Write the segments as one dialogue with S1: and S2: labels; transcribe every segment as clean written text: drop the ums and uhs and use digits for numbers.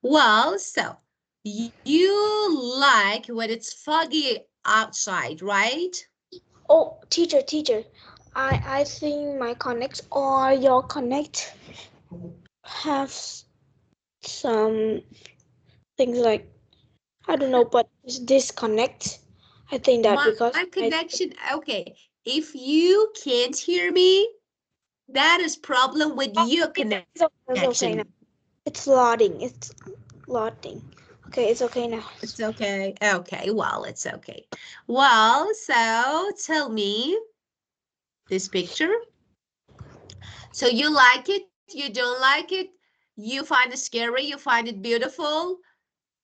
S1: Well, so you like when it's foggy outside, right?
S2: Oh, teacher. I think my connect or your connect have some things like I don't know, but it's disconnect. I think that
S1: My
S2: because
S1: connection, okay. If you can't hear me, that is problem with your
S2: it's okay
S1: connection.
S2: now. It's loading. It's loading. Okay, it's okay now.
S1: It's okay. Okay, well, it's okay. Well, so tell me this picture. So you like it? You don't like it? You find it scary? You find it beautiful?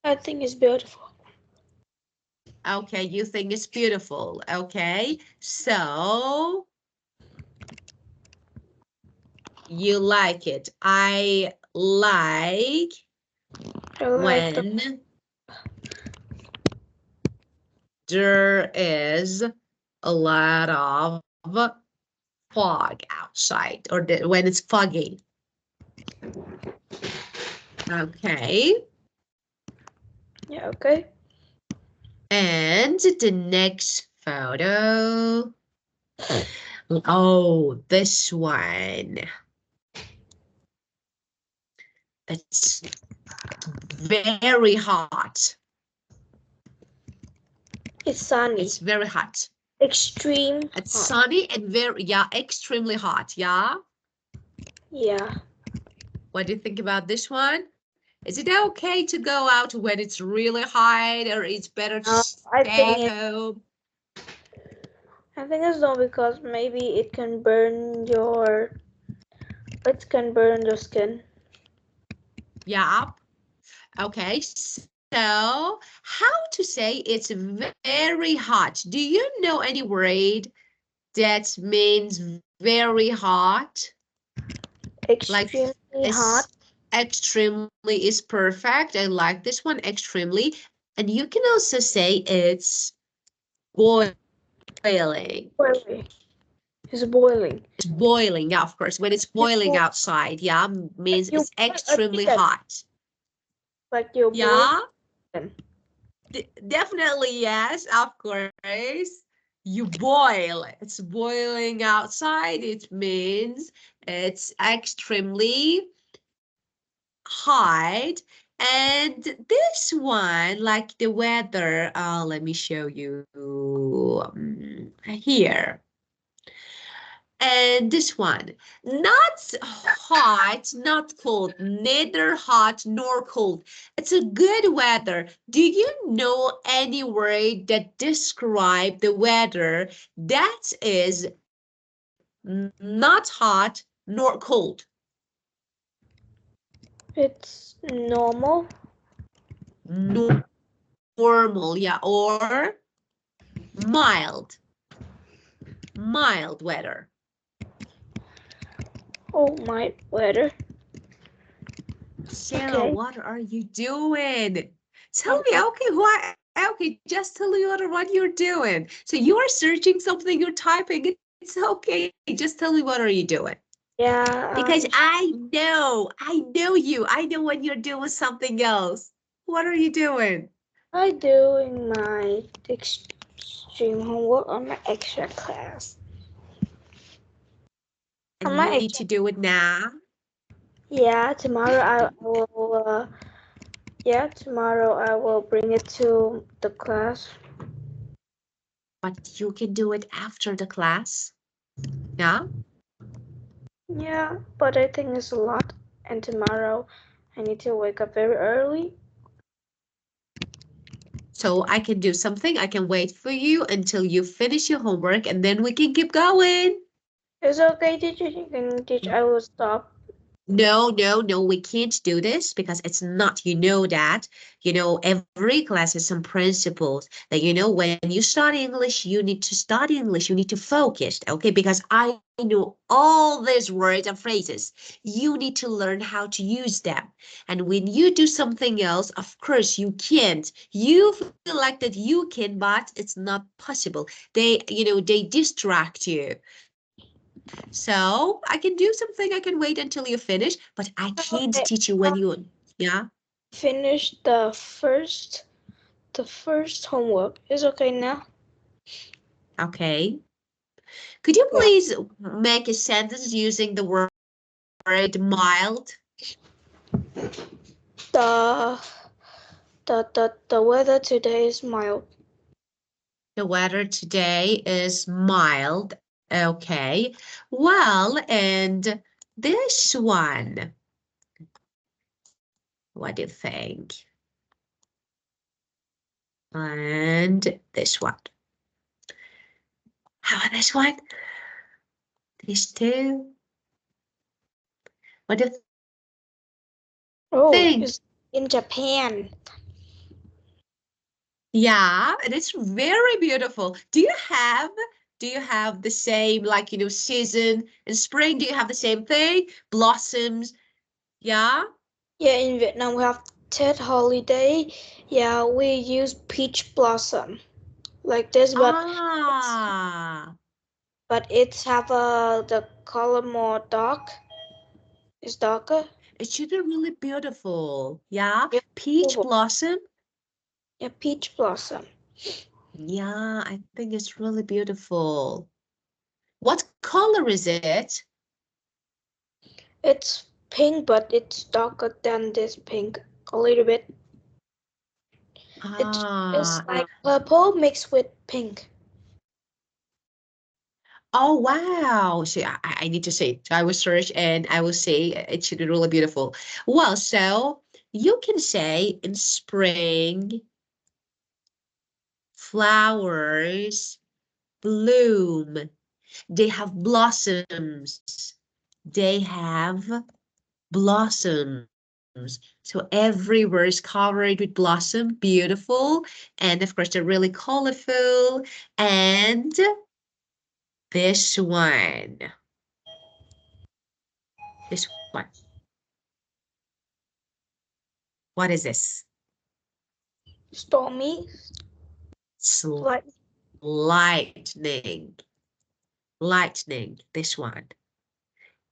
S2: I think it's beautiful.
S1: Okay, you think it's beautiful. Okay, so you like it. I like
S2: I like the
S1: when there is a lot of fog outside or when it's foggy. Okay.
S2: yeah. Okay.
S1: And the next photo. Oh, this one. It's very hot.
S2: It's sunny.
S1: It's very hot.
S2: Extreme.
S1: It's
S2: Hot.
S1: sunny and very, yeah, extremely hot. Yeah.
S2: Yeah.
S1: What do you think about this one? Is it okay to go out when it's really hot, or it's better to
S2: I
S1: stay
S2: think
S1: home?
S2: I think it's no because maybe it can burn your. It can burn your skin.
S1: Yeah. Okay. So how to say it's very hot? Do you know any word that means very hot? Like
S2: Extremely hot.
S1: extremely is perfect. I like this one, extremely. And you can also say it's boiling.
S2: Boiling. It's boiling.
S1: It's boiling, yeah, of course. When it's
S2: You
S1: boiling outside, yeah, means
S2: you
S1: it's
S2: boil a
S1: extremely
S2: chicken.
S1: hot.
S2: Like you boil.
S1: Yeah, definitely yes, of course. You boil. It's boiling outside. It means it's extremely hot. And this one, like the weather, let me show you here. And this one, not hot, not cold, neither hot nor cold. It's a good weather. Do you know any word that describe the weather that is not hot nor cold?
S2: It's normal.
S1: Normal, yeah, or mild, mild weather.
S2: Oh my weather.
S1: Sarah,
S2: Okay.
S1: what are you doing? Tell
S2: I'm
S1: me, okay, why? Okay, just tell me what you're doing. So you are searching something, you're typing. It's okay. Just tell me what are you doing?
S2: yeah.
S1: Because I know you. I know when you're doing something else. What are you doing?
S2: I doing my extreme homework on my extra class. On
S1: And
S2: my
S1: you need
S2: extra.
S1: to do it now.
S2: Yeah. Tomorrow I will. Yeah. Tomorrow I will bring it to the class.
S1: But you can do it after the class. Yeah.
S2: Yeah. But I think it's a lot. And tomorrow I need to wake up very early.
S1: So I can do something. I can wait for you until you finish your homework and then we can keep going.
S2: It's okay, teacher. You can teach. I will stop.
S1: No, we can't do this because it's not, you know that. You know, every class has some principles that, you know, when you study English, you need to study English, you need to focus, okay? Because I know all these words and phrases. You need to learn how to use them. And when you do something else, of course, you can't. You feel like that you can, but it's not possible. They distract you. So I can do something. I can wait until you finish, but I can't
S2: Okay.
S1: teach you when you, yeah.
S2: finished the first homework. It's okay now.
S1: Okay. Could you
S2: Yeah.
S1: please make a sentence using the word mild?
S2: The the weather today is mild.
S1: The weather today is mild. Okay. Well, and this one, what do you think? And this one. How about this one? These two. What do you
S2: Oh,
S1: think?
S2: it's in Japan.
S1: Yeah, it is very beautiful. Do you have the same, like, season in spring? Do you have the same thing? Blossoms, yeah?
S2: Yeah, in Vietnam we have Tet holiday. Yeah, we use peach blossom like this,
S1: Ah,
S2: but it's have the color more dark. It's darker.
S1: it should be really beautiful. Yeah,
S2: Yeah,
S1: peach blossom.
S2: yeah, peach blossom.
S1: Yeah, I think it's really beautiful. What color is it?
S2: It's pink, but it's darker than this pink a little bit. It's
S1: Ah,
S2: like purple mixed with pink.
S1: oh, wow. So I need to say, so I will search and I will say it should be really beautiful. Well, so you can say in spring, flowers bloom. They have blossoms. They have blossoms. So everywhere is covered with blossom, beautiful. And of course, they're really colorful. And this one, this one. What is this?
S2: Stormy,
S1: It's
S2: like
S1: lightning. Lightning, this one.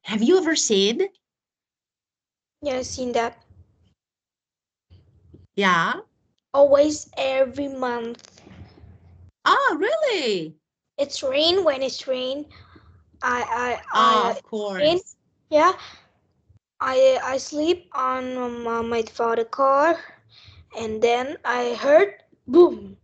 S1: Have you ever seen?
S2: yeah, I've seen that.
S1: Yeah.
S2: Always every month.
S1: Oh, really?
S2: It's rain when it's rain.
S1: Oh,
S2: I
S1: of
S2: rain.
S1: course.
S2: Yeah, I sleep on my father car, and then I heard boom,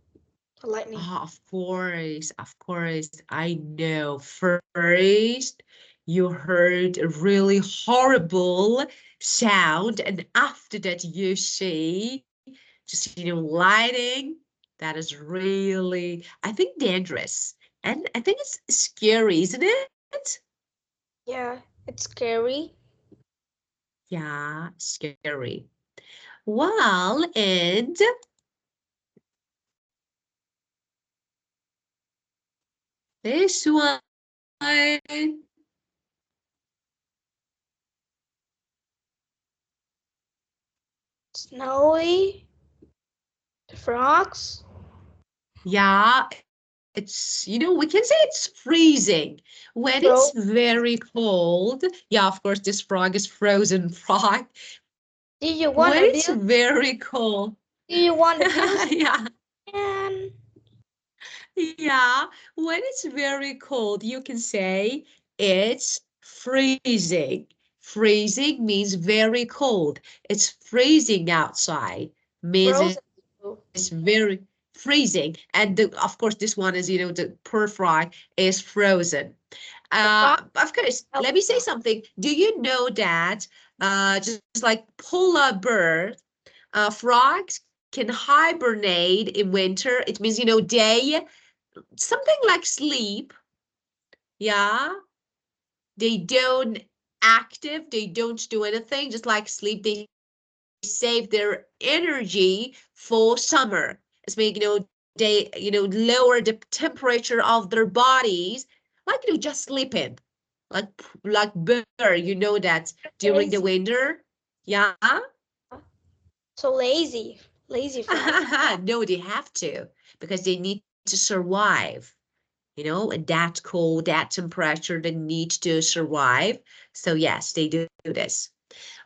S2: lightning.
S1: Oh, of course. Of course. I know. First, you heard a really horrible sound, and after that, you see just, lighting. That is really, I think, dangerous. And I think it's scary, isn't it?
S2: Yeah, it's scary.
S1: Yeah, scary. Well, and this one,
S2: Snowy, frogs,
S1: yeah, we can say it's freezing. When it's
S2: fro.
S1: very cold, yeah, of course, this frog is frozen frog.
S2: Do you
S1: When
S2: wanna
S1: it's
S2: build?
S1: very cold,
S2: Do you wanna build?
S1: yeah,
S2: And
S1: yeah, when it's very cold, you can say it's freezing. Freezing means very cold. It's freezing outside, means
S2: frozen.
S1: it's very freezing. And of course, this one is, the poor frog is frozen.
S2: The frog
S1: Of course, let me say
S2: melting.
S1: something. Do you know that just like polar bear, frogs can hibernate in winter? It means, they something like sleep. Yeah, they don't active. They don't do anything. Just like sleep, they save their energy for summer. It's making, they, lower the temperature of their bodies, like, just sleeping, like like bear. You know that during the
S2: Lazy.
S1: winter. Yeah.
S2: So lazy. Lazy frog.
S1: No, they have to because they need to survive. In that cold, that temperature, they need to survive. So yes, they do this.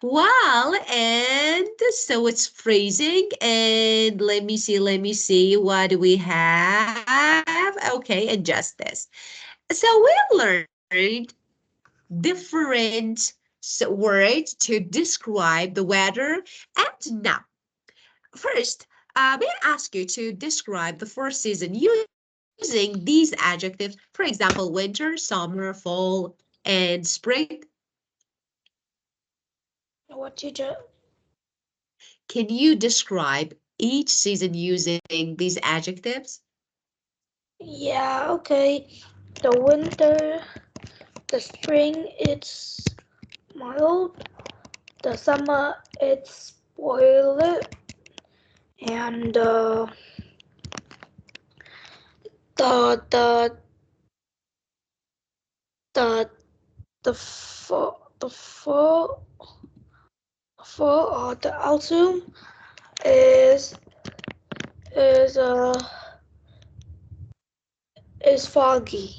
S1: Well, and so it's freezing. And let me see. What do we have? Okay, and just this. So we learned different words to describe the weather. And now, first, may I ask you to describe the first season using these adjectives, for example, winter, summer, fall, and spring?
S2: What teacher?
S1: Can you describe each season using these adjectives?
S2: Yeah, okay. The winter, the spring, it's mild. The summer, it's spoiled. And the the the the fall or the autumn is is uh is foggy.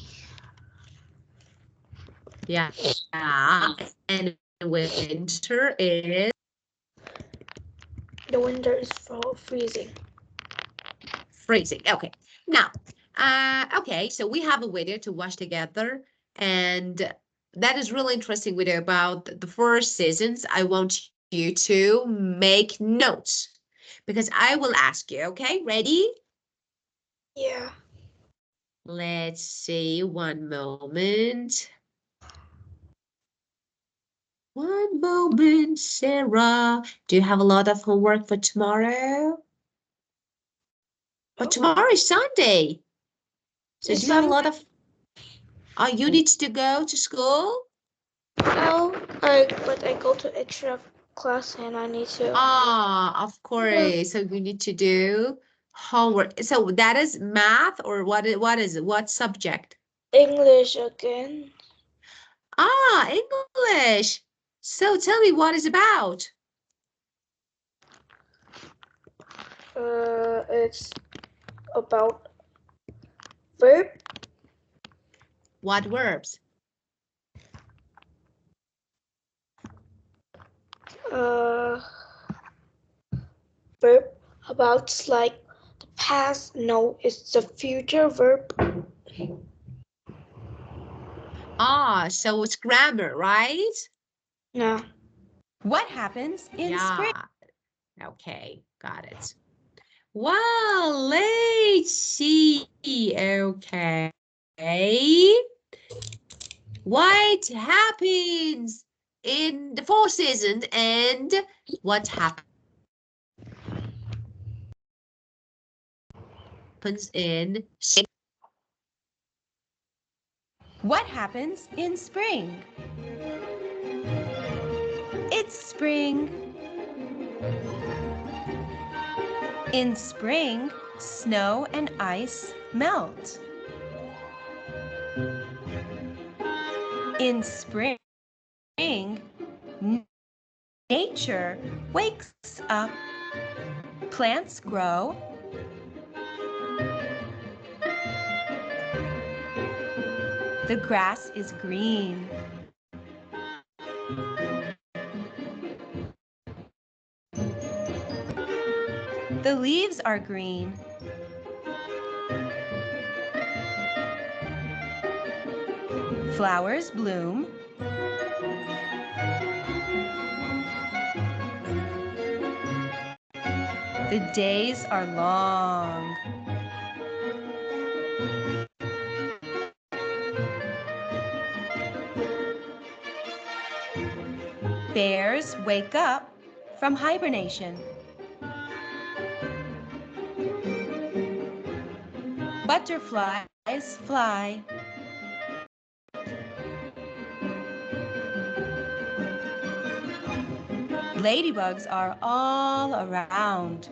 S1: Yeah, and winter is
S2: The winter is freezing.
S1: freezing. Okay. Now, okay, so we have a video to watch together, and that is really interesting video about the first seasons. I want you to make notes because I will ask you, okay? Ready?
S2: Yeah.
S1: Let's see, one moment. One moment, Sarah. Do you have a lot of homework for tomorrow? But tomorrow is Sunday. So
S2: It's
S1: do you have a
S2: Sunday.
S1: lot of you need to go to school?
S2: No, but I go to extra class and I need to.
S1: Ah, of course. So you need to do homework. So that is math or what is it? What subject?
S2: English again.
S1: Ah, English. So tell me what is about.
S2: It's about verb.
S1: What verbs?
S2: Uh, verb about like the past. No, it's the future verb.
S1: Ah, so it's grammar, right?
S2: No.
S3: What happens in spring?
S1: Yeah. Okay, got it. Well, let's see. Okay. What happens in the four seasons and what happens in
S3: What happens in spring? It's spring. In spring, snow and ice melt. In spring, nature wakes up. Plants grow. The grass is green. The leaves are green. Flowers bloom. The days are long. Bears wake up from hibernation. Butterflies fly. Ladybugs are all around.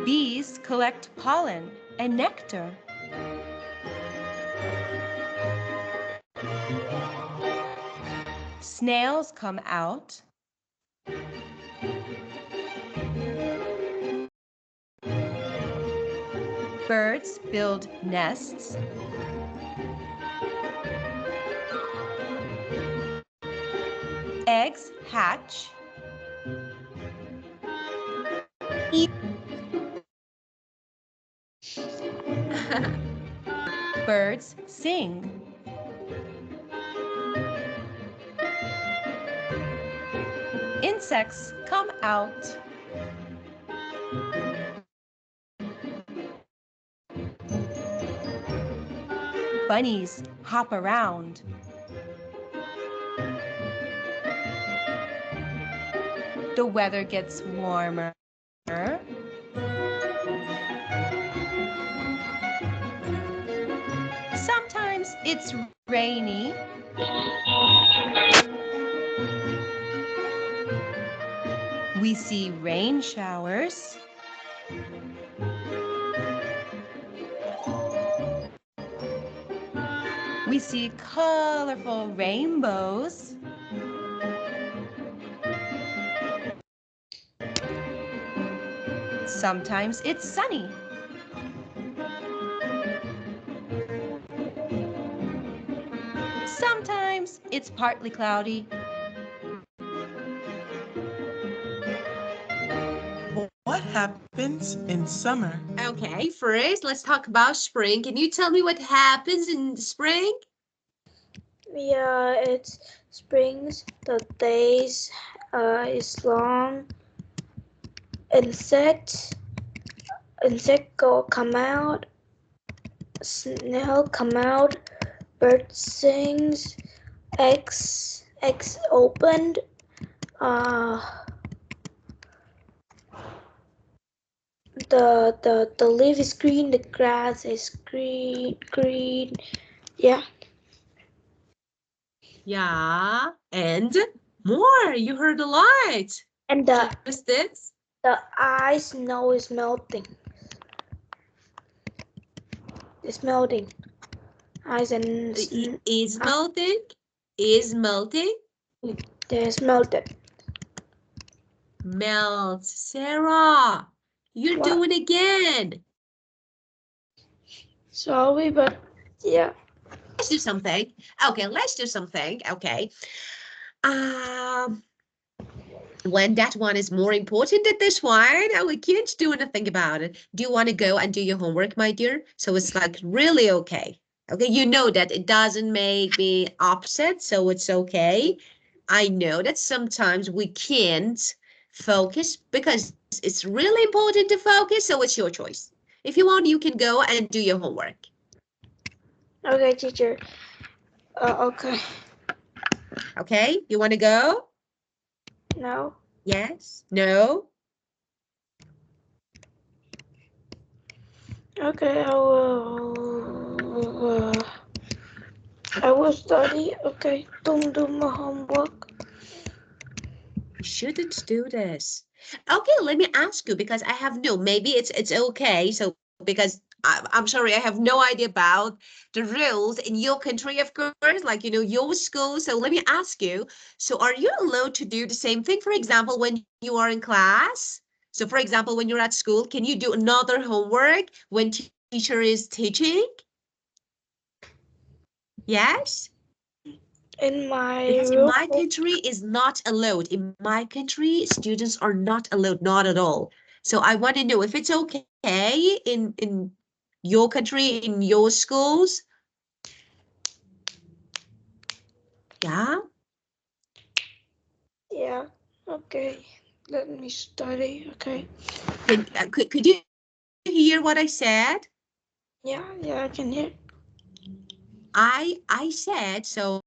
S3: Bees collect pollen and nectar. Snails come out. Birds build nests. Eggs hatch. Birds sing. Insects come out. Bunnies hop around. The weather gets warmer. Sometimes it's rainy. We see rain showers. We see colorful rainbows. Sometimes it's sunny. Sometimes it's partly cloudy.
S4: What happens in summer?
S1: Okay, first let's talk about spring. Can you tell me what happens in spring?
S2: Yeah, it's springs. The days is long. Insects come out. Snail come out. Bird sings. Eggs opened. The leaf is green. The grass is green. Yeah.
S1: Yeah, and more. You heard a lot.
S2: And
S1: Just this.
S2: the ice snow is melting. It's melting. Ice and
S1: Is melting. Is melting.
S2: there's melted.
S1: Melt. Sarah, you're
S2: What?
S1: doing again.
S2: Sorry, but yeah.
S1: Let's do something. Okay, let's do something. Okay. Um, when that one is more important than this one, we can't do anything about it. Do you want to go and do your homework, my dear? So it's like really okay. Okay, you know that it doesn't make me upset, so it's okay. I know that sometimes we can't focus because it's really important to focus, so it's your choice. If you want, you can go and do your homework.
S2: Okay, teacher. Okay.
S1: Okay, you want to go?
S2: No.
S1: Yes? No?
S2: Okay, I will study. Okay, don't do my homework.
S1: You shouldn't do this. Okay, let me ask you because I have no, maybe it's okay. So because I'm sorry, I have no idea about the rules in your country, of course, like your school. So let me ask you. So are you allowed to do the same thing? For example, when you are in class? So for example, when you're at school, can you do another homework when teacher is teaching? Yes?
S2: In my
S1: Because in
S2: room.
S1: my country is not allowed. In my country, students are not allowed, not at all. So I want to know if it's okay in your country, in your schools. Yeah.
S2: Yeah. Okay. Let me study. Okay.
S1: Could you hear what I said?
S2: Yeah. Yeah. I can hear.
S1: I said so.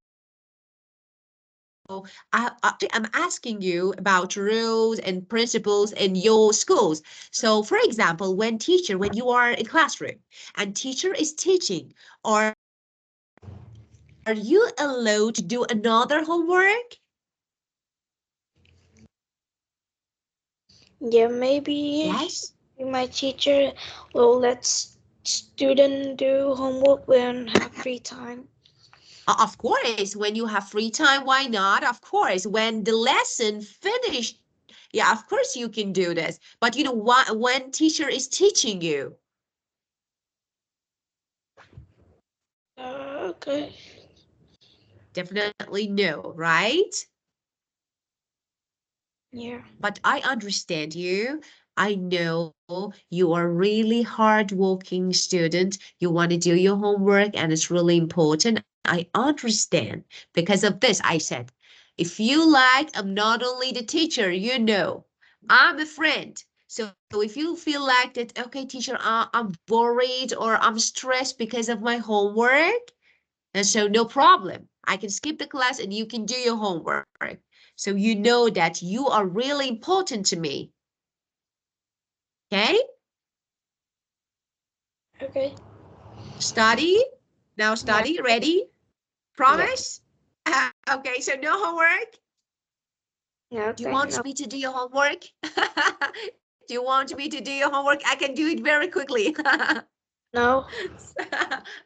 S1: I'm asking you about rules and principles in your schools. So, for example, when you are in classroom and teacher is teaching, are you allowed to do another homework?
S2: Yeah. Maybe
S1: Yes.
S2: my teacher will let student do homework when have free time.
S1: Of course, when you have free time, why not? Of course, when the lesson finished, yeah, of course you can do this. But what when teacher is teaching you?
S2: Okay.
S1: Definitely no, right?
S2: Yeah.
S1: But I understand you. I know you are really hardworking student. You want to do your homework and it's really important. I understand. Because of this, I said, if you like, I'm not only the teacher, you know, I'm a friend. So if you feel like that, okay, teacher, I'm worried or I'm stressed because of my homework, and so no problem. I can skip the class and you can do your homework. So you know that you are really important to me. Okay?
S2: Okay.
S1: Study. Now
S2: Yeah.
S1: study. Ready?
S2: Yeah.
S1: Promise? Okay, so no homework.
S2: Yeah.
S1: Do you
S2: Okay.
S1: want
S2: No.
S1: me to do your homework? Do you want me to do your homework? I can do it very quickly.
S2: No.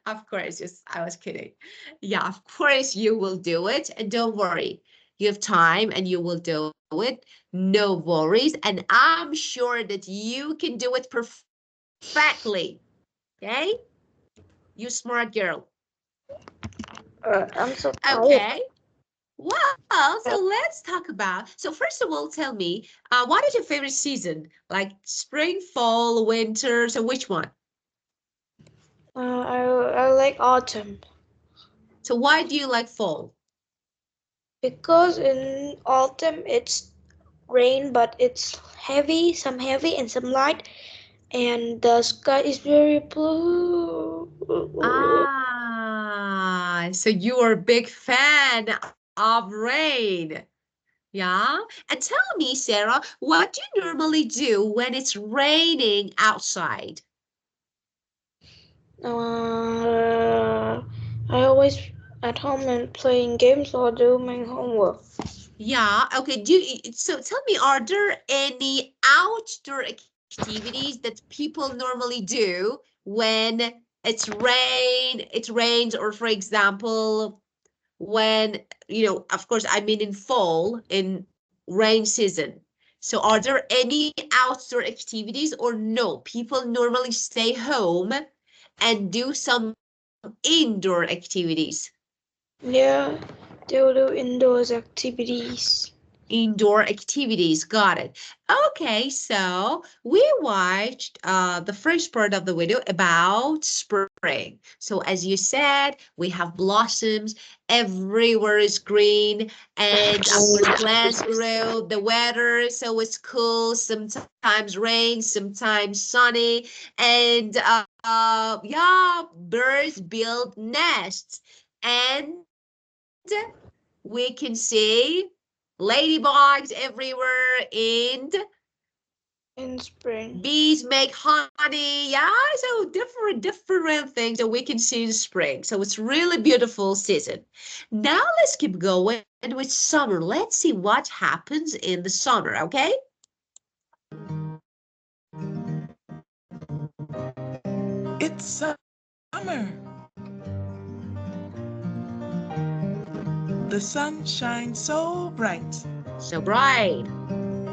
S1: Of course, just I was kidding. Yeah, of course you will do it. And don't worry, you have time and you will do it. No worries. And I'm sure that you can do it perfectly. Okay? You smart girl.
S2: I'm so tired.
S1: Okay. Well, so let's talk about. So first of all, tell me, what is your favorite season? Like spring, fall, winter? So which one?
S2: I like autumn
S1: So why do you like fall?
S2: because in autumn it's rain, but it's heavy, some heavy and some light, and the sky is very blue.
S1: So you are a big fan of rain. Yeah. And tell me, Sarah, what do you normally do when it's raining outside?
S2: I always at home and playing games or do my homework.
S1: Yeah. Okay. So tell me, are there any outdoor activities that people normally do when it rains, or for example, when, of course, I mean in fall, in rain season. So are there any outdoor activities or no? People normally stay home and do some indoor activities.
S2: Yeah, they'll do indoors activities.
S1: Indoor activities, got it. Okay, so we watched the first part of the video about spring. So as you said, we have blossoms, everywhere is green, and of course plants grow, the weather, so it's cool, sometimes rain, sometimes sunny, and yeah, birds build nests, and we can see ladybugs everywhere, and
S2: In spring.
S1: bees make honey. Yeah, so different things that we can see in spring. So it's really beautiful season. Now let's keep going with summer. Let's see what happens in the summer, okay?
S4: It's summer. The sun shines so bright.
S1: So bright.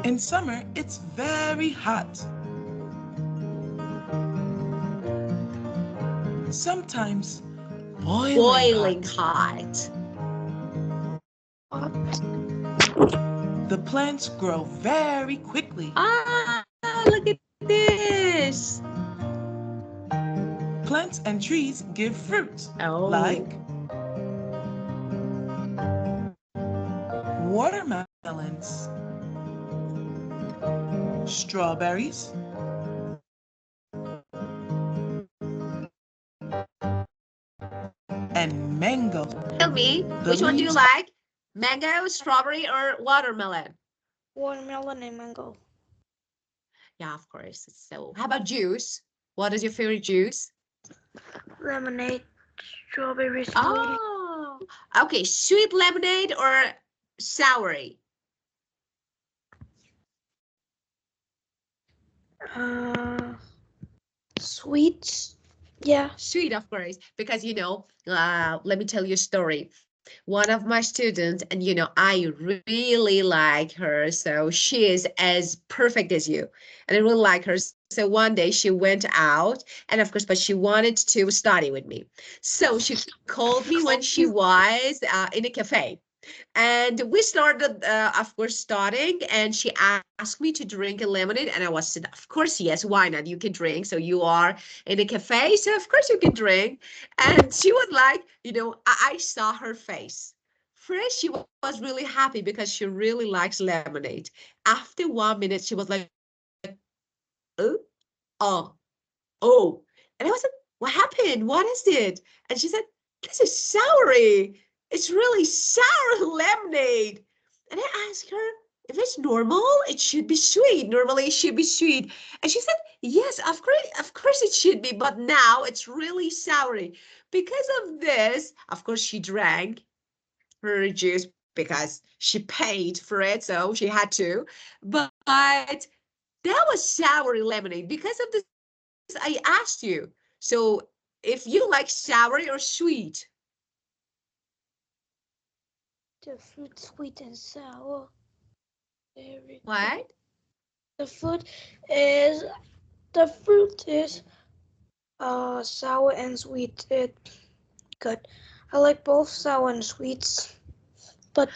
S4: In summer, it's very hot. Sometimes boiling
S1: Boiling
S4: hot.
S1: hot.
S4: The plants grow very quickly.
S1: Look at this.
S4: Plants and trees give fruit,
S1: Oh.
S4: like watermelons, strawberries, and mango.
S1: Tell me,
S4: The
S1: which one do you
S4: leaves
S1: like? Mango, strawberry, or watermelon?
S2: Watermelon and mango.
S1: Yeah, of course. So, how about juice? What is your favorite juice?
S2: Lemonade, strawberry smoothie.
S1: Oh, okay. Sweet lemonade or soury?
S2: Uh, Sweets. Yeah.
S1: Sweet, of course, because let me tell you a story. One of my students, and I really like her, so she is as perfect as you, and I really like her. So one day she went out, and of course, but she wanted to study with me. So she called me when she was in a cafe. And we started, of course, starting, and she asked me to drink a lemonade, and I was said, of course, yes, why not? You can drink. So you are in a cafe, so of course you can drink. And she was like, I saw her face. First, she was really happy because she really likes lemonade. After 1 minute, she was like, oh, oh, oh. And I was like, what happened? What is it? And she said, this is soury. It's really sour lemonade. And I asked her, if it's normal, it should be sweet. Normally, it should be sweet. And she said, yes, of course it should be, but now it's really soury. Because of this, of course, she drank her juice because she paid for it, so she had to. But that was sour lemonade. Because of this, I asked you. So if you like sour or sweet?
S2: The fruit sweet and sour. Very good.
S1: What?
S2: The fruit is the fruit is sour and sweet. It good. I like both sour and sweets, but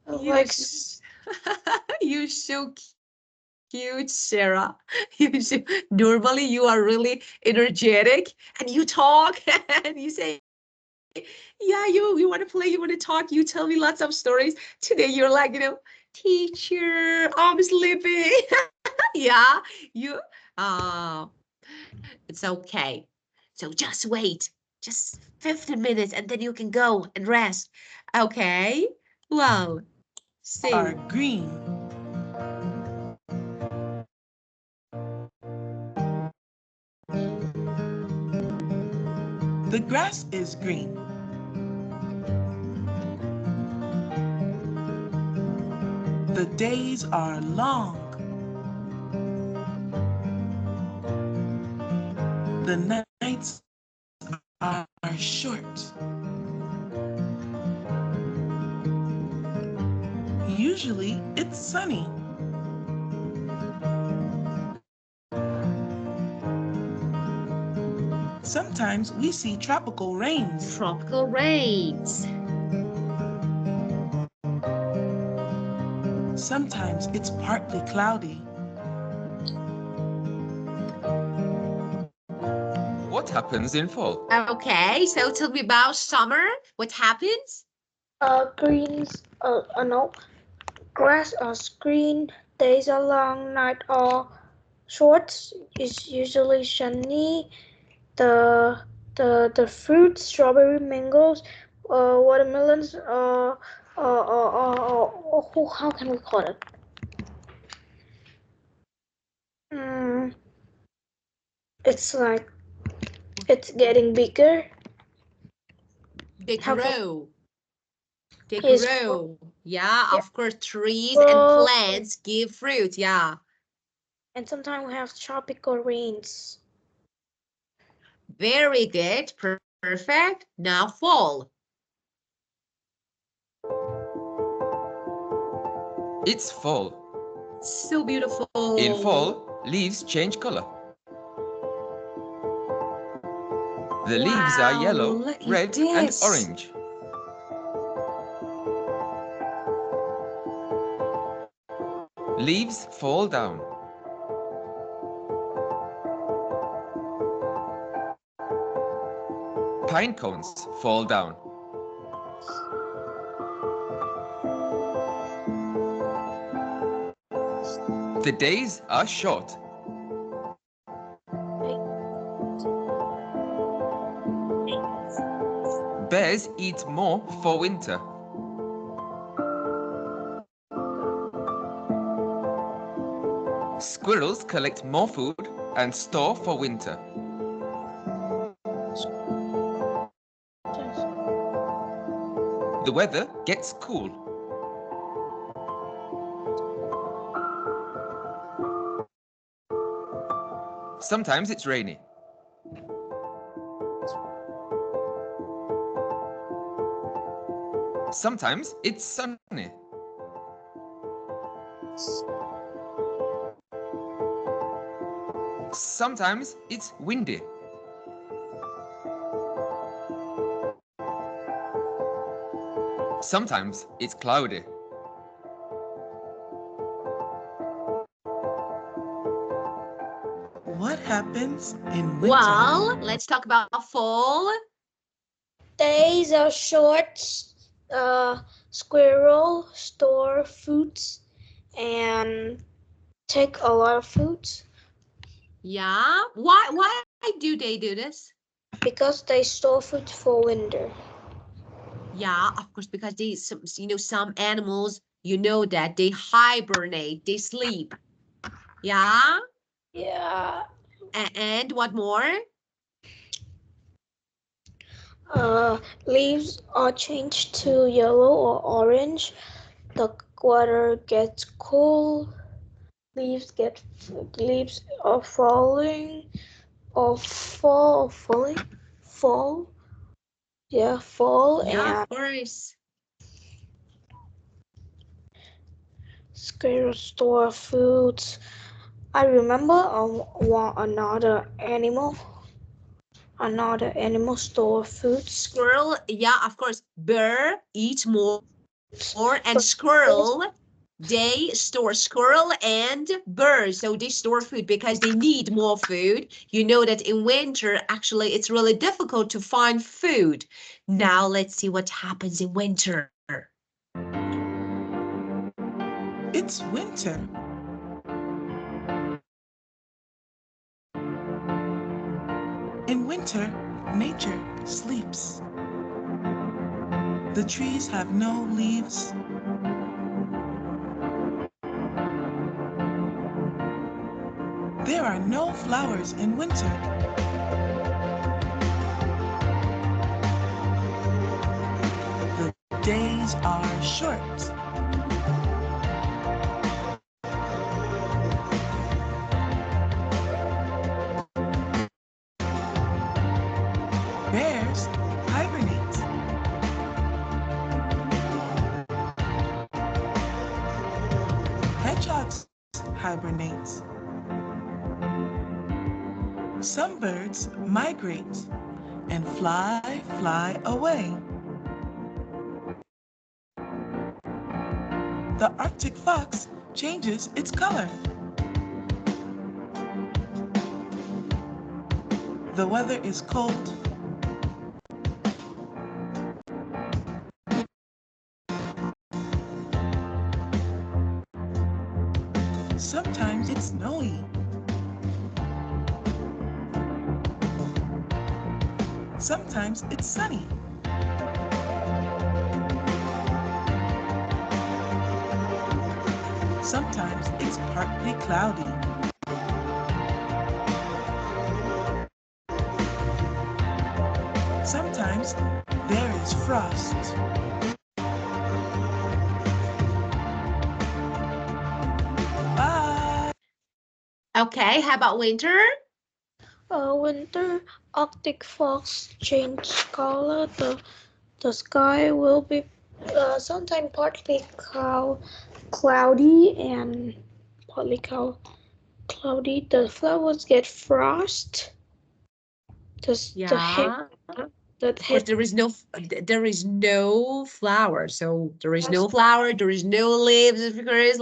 S2: I
S1: You're,
S2: like
S1: you're so cute, Sarah. You're so, normally you are really energetic and you talk and you say, yeah, you want to play, you want to talk, you tell me lots of stories. Today you're like, teacher, I'm sleeping. Yeah, you, uh, it's okay. So just wait, just 15 minutes and then you can go and rest. Okay? Well,
S4: Are
S1: see.
S4: green. The grass is green. The days are long. The nights are short. Usually it's sunny. Sometimes we see tropical rains.
S1: Tropical rains.
S4: Sometimes it's partly cloudy.
S5: What happens in fall?
S1: Okay, so tell me about summer. What happens?
S2: greens. No, grass are green. Days are long. Night are short. It's usually sunny. The fruits, strawberry, mangoes, watermelons. How can we call it? Mm, it's like it's getting bigger.
S1: They
S2: How can
S1: grow. They
S2: is
S1: grow. Yeah,
S2: yeah,
S1: of course, trees and
S2: grow,
S1: plants give fruit. Yeah.
S2: and sometimes we have tropical rains.
S1: Very good. Perfect. Now fall.
S5: It's fall.
S1: So
S5: In
S1: beautiful.
S5: fall, leaves change color. The leaves are
S1: Wow,
S5: yellow,
S1: look at
S5: red, and
S1: this.
S5: orange. Leaves fall down. Pine cones fall down. The days are short. Bears eat more for winter. Squirrels collect more food and store for winter. The weather gets cool. Sometimes it's rainy. Sometimes it's sunny. Sometimes it's windy. Sometimes it's cloudy.
S4: What happens in winter?
S1: Well, let's talk about fall.
S2: Days are short. Squirrel store foods and take a lot of foods
S1: Yeah. Why do they do this?
S2: because they store food for winter.
S1: Yeah, of course, because some animals, that they hibernate, they sleep. Yeah.
S2: Yeah.
S1: And what more?
S2: Leaves are changed to yellow or orange. The weather gets cool. Leaves are falling or fall. Yeah, fall
S1: Yeah,
S2: and
S1: of course.
S2: squirrel store foods. I remember another animal store foods.
S1: Squirrel, yeah, of course. Bear eats more, and
S2: For
S1: squirrel, they store squirrel and birds. So they store food because they need more food. You know that in winter, actually, it's really difficult to find food. Now let's see what happens in winter.
S4: It's winter. In winter, nature sleeps. The trees have no leaves. There are no flowers in winter. The days are short. Bears hibernate. Hedgehogs hibernate. Some birds migrate and fly away. The Arctic fox changes its color. The weather is cold. Sometimes it's snowy. Sometimes it's sunny. Sometimes it's partly cloudy. Sometimes there is frost. Bye.
S1: Okay, how about winter?
S2: Winter Arctic fox change color. The sky will be sometimes partly cloudy and partly cloudy. The flowers get frost. The head
S1: Yeah.
S2: the
S1: Of course,
S2: head
S1: there is no flower. So there is no flower, there is no leaves, of course,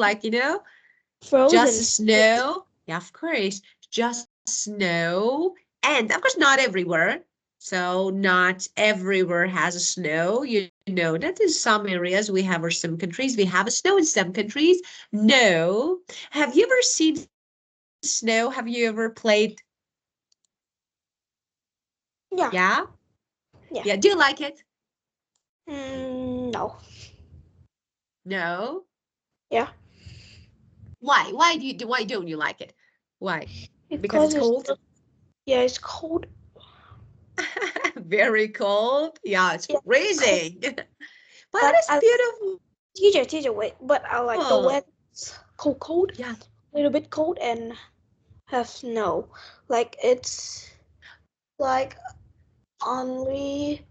S1: just
S2: frozen.
S1: snow. Yeah, of course, just snow. And of course, not everywhere. So not everywhere has a snow. You know that in some areas we have, or some countries we have a snow, in some countries no. Have you ever seen snow? Have you ever played?
S2: Yeah.
S1: Yeah?
S2: Yeah.
S1: Yeah. Do you like it?
S2: No.
S1: No.
S2: Yeah.
S1: Why? Why don't you like it? Why? Because
S2: Because
S1: it's cold?
S2: it's cold.
S1: Very cold. Yeah, it's
S2: Yeah, cold.
S1: freezing. But
S2: But
S1: it's beautiful.
S2: teacher, wait. But I like the weather. Cold,
S1: Yeah.
S2: a little bit cold, and have snow. Like it's like only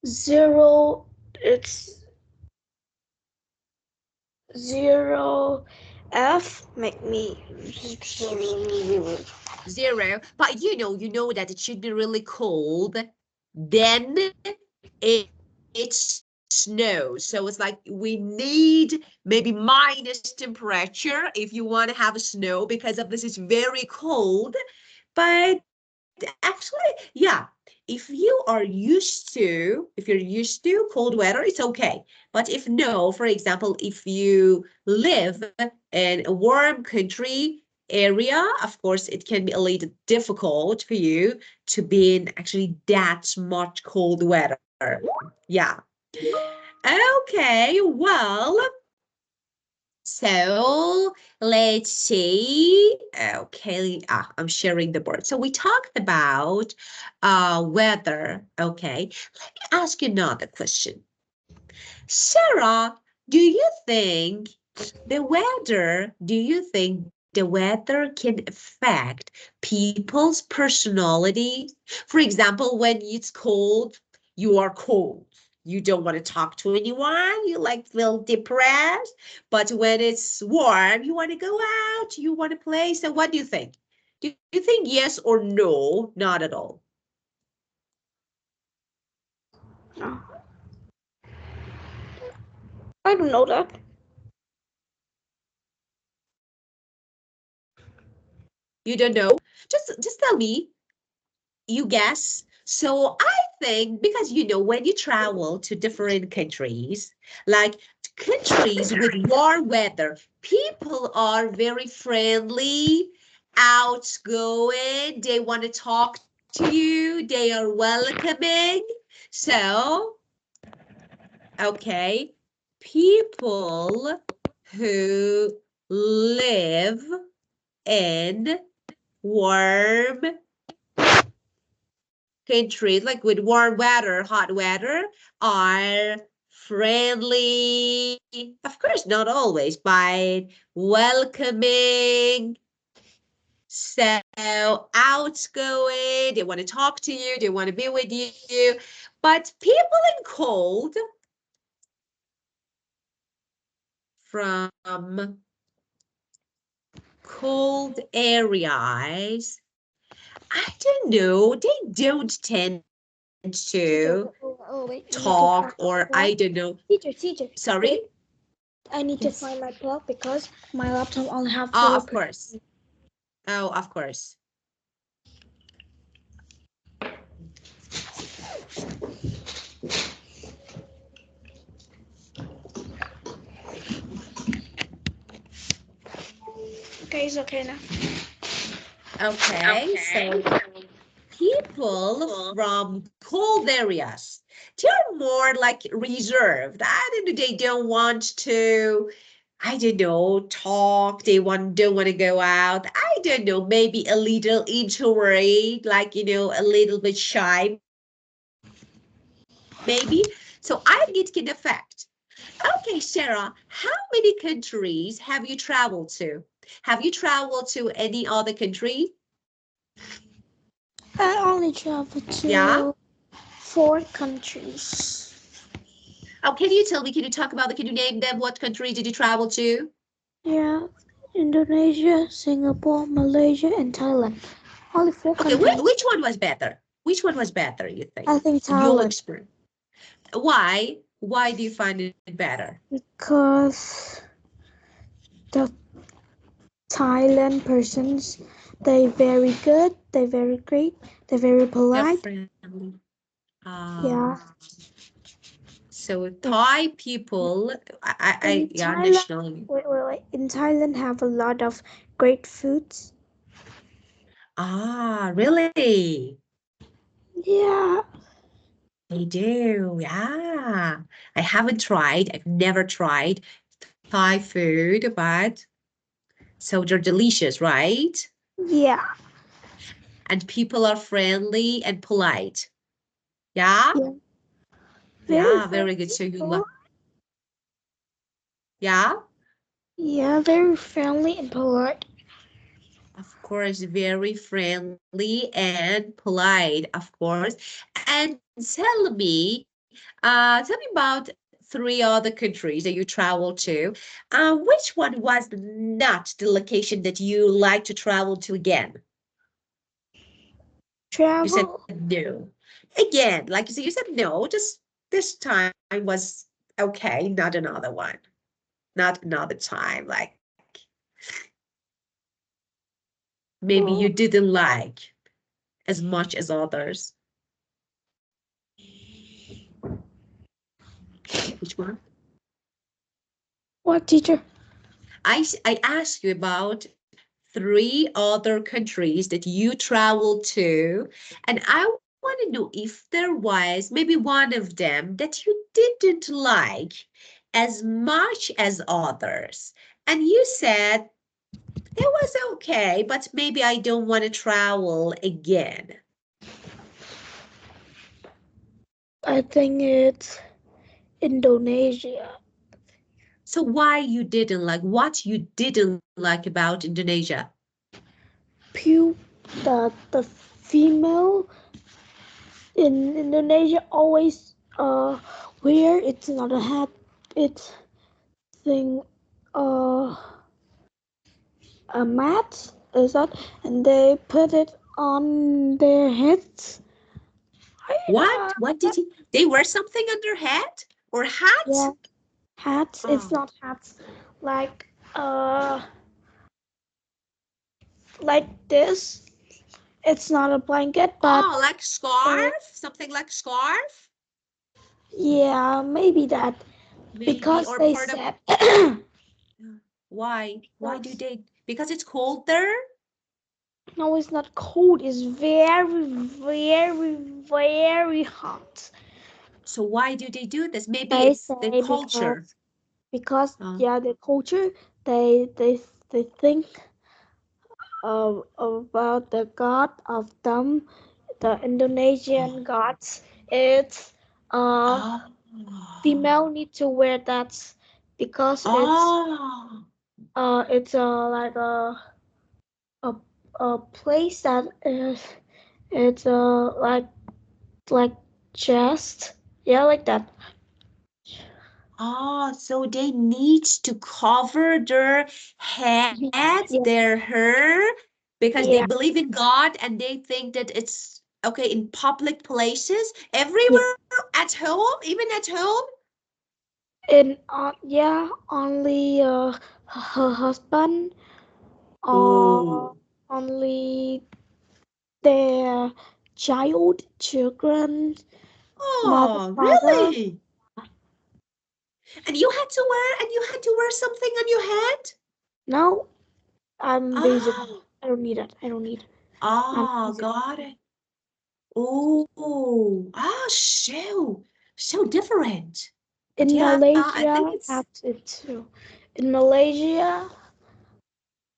S2: zero. It's 0 F. Make me.
S1: Zero. But you know that it should be really cold. Then it's snow. So it's like we need maybe minus temperature if you want to have a snow because of this is very cold. But actually, yeah, if you are if you're used to cold weather, it's okay. But if no, for example, if you live in a warm country area, of course, it can be a little difficult for you to be in actually that much cold weather. Yeah. Okay, well, so let's see. Okay, I'm sharing the board. So we talked about weather. Okay, let me ask you another question. Sarah, do you think the weather can affect people's personality? For example, when it's cold, you are cold. You don't want to talk to anyone. You like feel depressed. But when it's warm, you want to go out. You want to play. So what do you think? Do you think yes or no? Not at all.
S2: No. I don't know that.
S1: You don't know? Just tell me. You guess. So I think because when you travel to different countries, like countries with warm weather, people are very friendly, outgoing, they want to talk to you, they are welcoming. So, okay, people who live in warm countries like with warm weather, hot weather are friendly. Of course, not always, but welcoming. So outgoing, they want to talk to you, they want to be with you. But people in from cold areas, I don't know, they don't tend
S2: Teacher,
S1: to
S2: wait. I need to
S1: talk
S2: find my
S1: or I
S2: plug.
S1: don't know.
S2: Teacher,
S1: Sorry?
S2: wait. I need to
S1: Yes.
S2: find my plug because my laptop only have
S1: Oh, of
S2: 0%.
S1: course. Oh, of course.
S2: Okay, it's okay now.
S1: Okay, so people from cold areas, they're more like reserved. I don't know, they don't want to, I don't know, talk. They don't want to go out. I don't know, maybe a little introvert, like, a little bit shy, maybe. So I think it can affect. Okay, Sarah, how many countries have you traveled to? Have you traveled to any other country?
S2: I only travel
S1: Yeah?
S2: to 4 countries.
S1: Oh, can you tell me, can you name them? What country did you travel to?
S2: Yeah, Indonesia, Singapore, Malaysia, and Thailand. Only 4
S1: Okay,
S2: countries.
S1: which one was better? Which one was better, you think?
S2: I think
S1: In your
S2: Thailand
S1: experience. Why? Why do you find it better?
S2: because the Thailand persons they very good, they very great, they very
S1: They're
S2: polite.
S1: friendly.
S2: Yeah.
S1: So Thai people,
S2: In
S1: yeah,
S2: Thailand,
S1: nationally.
S2: wait. In Thailand, have a lot of great foods.
S1: Really?
S2: Yeah.
S1: They do, yeah. I haven't tried, I've never tried Thai food, but so they're delicious, right?
S2: Yeah.
S1: And people are friendly and polite. Yeah?
S2: Yeah. Very
S1: Yeah, very good.
S2: friendly.
S1: So you love, yeah?
S2: Yeah, very friendly and polite.
S1: Of course, very friendly and polite, of course. And tell me about 3 other countries that you traveled to. Which one was not the location that you like to travel to again? You said
S2: Travel.
S1: no. Again, like you said no, just this time was okay, not another one. Not another time, like maybe you didn't like as much as others. Which one?
S2: What, teacher?
S1: I asked you about 3 other countries that you traveled to, and I want to know if there was maybe one of them that you didn't like as much as others. And you said it was okay, but maybe I don't want to travel again.
S2: I think it's Indonesia.
S1: So why you didn't like, what you didn't like about Indonesia?
S2: The female in Indonesia always wear, it's not a hat, it's thing a mat, is that, and they put it on their heads.
S1: What? What did he? They wear something on their head or
S2: Yeah,
S1: hat?
S2: hats. It's
S1: Oh.
S2: not hats, like like this. It's not a blanket, but
S1: Oh, like scarf? Something like scarf?
S2: yeah, maybe that,
S1: Maybe,
S2: because
S1: or
S2: they
S1: part of.
S2: said
S1: Why? Why do
S2: because,
S1: they? Because it's cold there?
S2: no, it's not cold. It's very, very, very hot.
S1: So why do they do this? Maybe
S2: They
S1: it's their
S2: say
S1: culture.
S2: because
S1: Oh.
S2: yeah, the culture, they think about the god of them, the Indonesian gods. It's
S1: Oh.
S2: female need to wear that because
S1: Oh.
S2: it's like a a place that is, it's like chest, yeah, like that.
S1: Oh, so they need to cover their head,
S2: Yeah,
S1: their hair, because they
S2: yeah,
S1: believe in God and they think that it's okay in public places,
S2: yeah.
S1: everywhere, at home, even at home.
S2: And yeah, only her husband or
S1: Oh.
S2: only their children, mother,
S1: Oh,
S2: father.
S1: really? And you had to wear something on your head?
S2: No, I'm busy.
S1: Oh,
S2: I don't need it. I don't need. I'm
S1: oh,
S2: busy.
S1: got it. Oh, ah, so different. But
S2: In
S1: yeah, I think
S2: Malaysia,
S1: it's,
S2: that's it too. In Malaysia,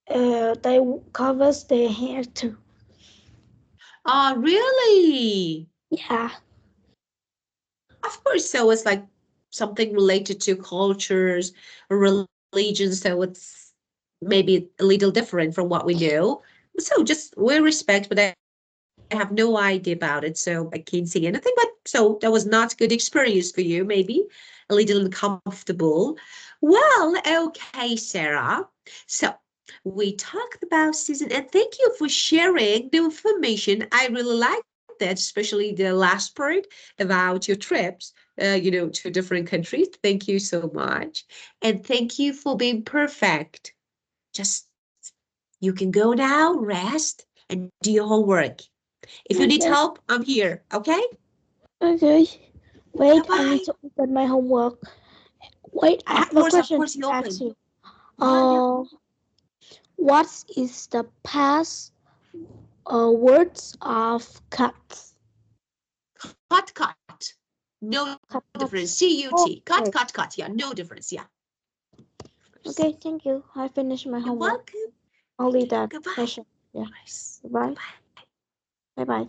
S2: they covers their hair too.
S1: really?
S2: Yeah,
S1: Of course, so it's like something related to cultures or religions, so it's maybe a little different from what we know. So just we respect, but I have no idea about it, so I can't say anything. But so that was not a good experience for you, maybe a little uncomfortable. Well, okay, Sarah. So we talked about season, and thank you for sharing the information. I really like that, especially the last part about your trips, to different countries. Thank you so much, and thank you for being perfect. Just you can go now, rest, and do your homework. If you need
S2: okay,
S1: help, I'm here, okay?
S2: okay. Wait, I need
S1: Bye-bye.
S2: to open my homework. Wait, I have a
S1: Of
S2: question
S1: course,
S2: to
S1: you
S2: ask
S1: open.
S2: you.
S1: Yeah, yeah.
S2: What is the past words of cut?
S1: Cut. No
S2: Cut,
S1: difference.
S2: cut.
S1: CUT.
S2: Oh, okay.
S1: Cut. Yeah, no difference. Yeah, of course.
S2: Okay, thank you. I finished my
S1: You're
S2: homework.
S1: welcome.
S2: Only
S1: Okay,
S2: that
S1: goodbye.
S2: question.
S1: Of
S2: Yeah.
S1: course.
S2: Bye.
S1: Goodbye.
S2: Bye bye.